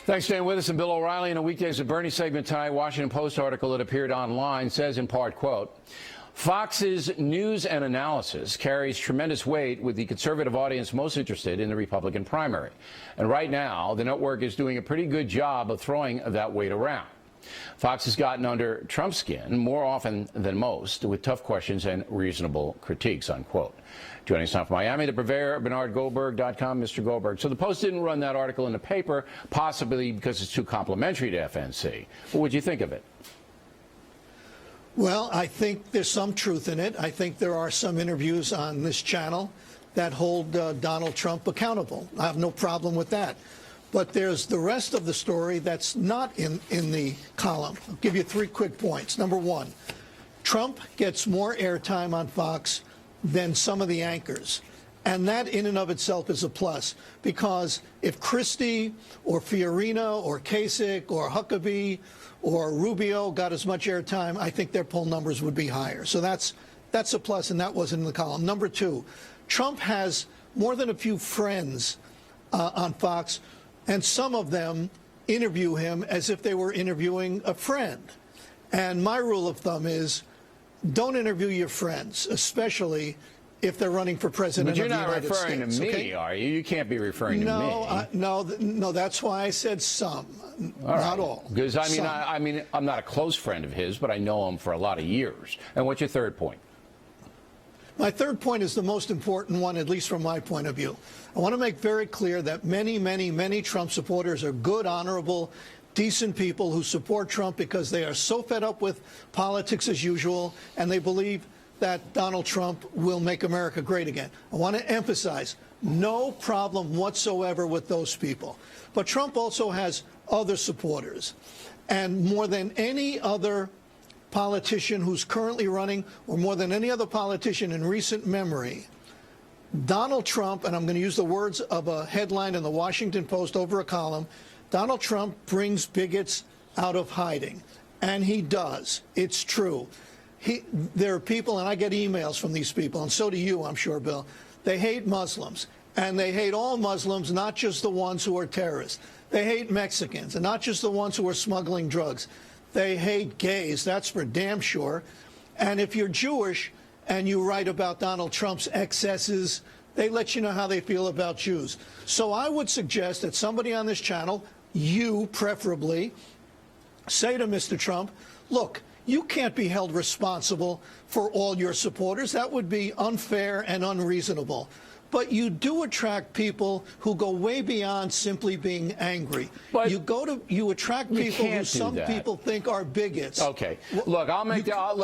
Thanks for staying with us. And Bill O'Reilly in a Weekdays with Bernie segment tonight. Washington Post article that appeared online says in part, quote, Fox's news and analysis carries tremendous weight with the conservative audience most interested in the Republican primary. And right now, the network is doing a pretty good job of throwing that weight around. Fox has gotten under Trump's skin more often than most with tough questions and reasonable critiques, unquote. Joining us now from Miami, the purveyor, BernardGoldberg.com, Mr. Goldberg. So the Post didn't run that article in the paper, possibly because it's too complimentary to FNC. What would you think of it? Well, I think there's some truth in it. I think there are some interviews on this channel that hold Donald Trump accountable. I have no problem with that. But there's the rest of the story that's not in the column. I'll give you 3 quick points. Number 1, Trump gets more airtime on Fox than some of the anchors. And that in and of itself is a plus, because if Christie or Fiorina or Kasich or Huckabee or Rubio got as much airtime, I think their poll numbers would be higher. So that's a plus, and that wasn't in the column. Number 2, Trump has more than a few friends on Fox, and some of them interview him as if they were interviewing a friend. And my rule of thumb is don't interview your friends, especially if they're running for president of the United States. But you're not referring to me, okay? Are you? You can't be referring to me. No, that's why I said some, not all. Because, I mean, I'm not a close friend of his, but I know him for a lot of years. And what's your third point? My third point is the most important one, at least from my point of view. I want to make very clear that many, many, many Trump supporters are good, honorable, decent people who support Trump because they are so fed up with politics as usual, and they believe that Donald Trump will make America great again. I want to emphasize, no problem whatsoever with those people. But Trump also has other supporters. And more than any other politician who's currently running, or more than any other politician in recent memory, Donald Trump, and I'm going to use the words of a headline in the Washington Post over a column, Donald Trump brings bigots out of hiding. And he does. It's true. There are people, and I get emails from these people, and so do you, I'm sure, Bill. They hate Muslims, and they hate all Muslims, not just the ones who are terrorists. They hate Mexicans, and not just the ones who are smuggling drugs. They hate gays, that's for damn sure. And if you're Jewish and you write about Donald Trump's excesses, they let you know how they feel about Jews. So I would suggest that somebody on this channel, you preferably, say to Mr. Trump, look, you can't be held responsible for all your supporters. That would be unfair and unreasonable. But you do attract people who go way beyond simply being angry. But you attract people who some people think are bigots. Okay. Look, I'll make that.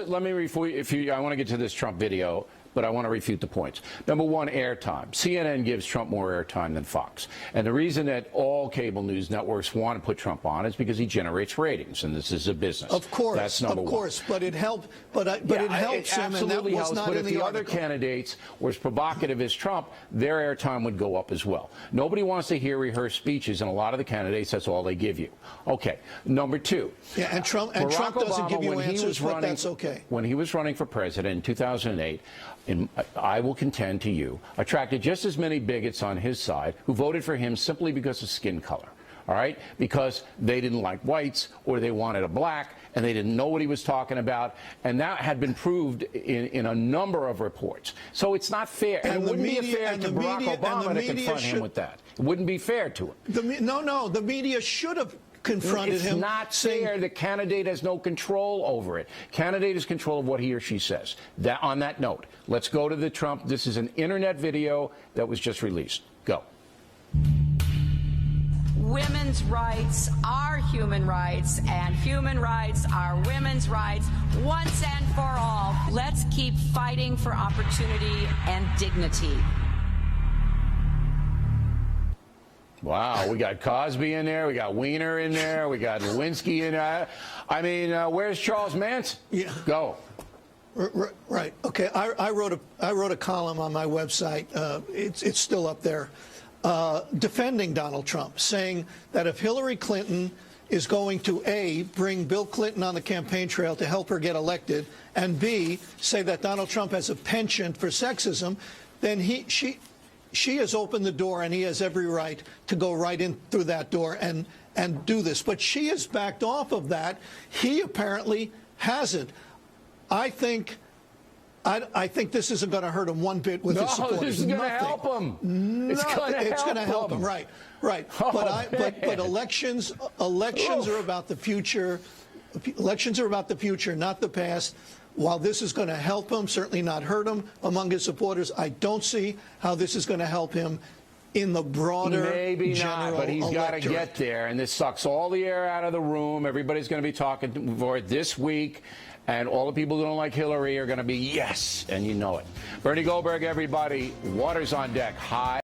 Let me refute. I want to get to this Trump video, but I want to refute the points. Number 1, airtime. CNN gives Trump more airtime than Fox. And the reason that all cable news networks want to put Trump on is because he generates ratings, and this is a business. Of course. That's number 1. Of course, but it helped. It helps him, and that was not in the article. But if the other candidates were as provocative as Trump, their airtime would go up as well. Nobody wants to hear rehearsed speeches, and a lot of the candidates, that's all they give you. Okay. Number 2. Yeah, and Trump doesn't give you answers, but that's okay. When he was running for president in 2008, I will contend to you, attracted just as many bigots on his side who voted for him simply because of skin color, all right? Because they didn't like whites or they wanted a black and they didn't know what he was talking about. And that had been proved in a number of reports. So it's not fair. And it wouldn't be fair to Barack Obama to confront him with that. It wouldn't be fair to him. The media should have confronted him. It's not fair. The candidate has no control over it. Candidate has control of what he or she says. On that note, let's go to the Trump. This is an internet video that was just released. Go. Women's rights are human rights, and human rights are women's rights once and for all. Let's keep fighting for opportunity and dignity. Wow, we got Cosby in there, we got Weiner in there, we got Lewinsky in there. I mean, where's Charles Manson? Yeah. Go. Right. Okay. I wrote a column on my website. It's still up there, defending Donald Trump, saying that if Hillary Clinton is going to A, bring Bill Clinton on the campaign trail to help her get elected, and B, say that Donald Trump has a penchant for sexism, then she has opened the door, and he has every right to go right in through that door and do this. But she has backed off of that. He apparently hasn't. I think this isn't going to hurt him one bit with his supporters. No, this is going to help him. It's going to help him. Right. Oh, but elections are about the future. Elections are about the future, not the past. While this is going to help him, certainly not hurt him among his supporters, I don't see how this is going to help him in the broader maybe general not, but he's got to electorate. get there, and this sucks all the air out of the room. Everybody's going to be talking for it this week, and all the people who don't like Hillary are going to be yes, and you know it. Bernie Goldberg, everybody. Water's on deck. High.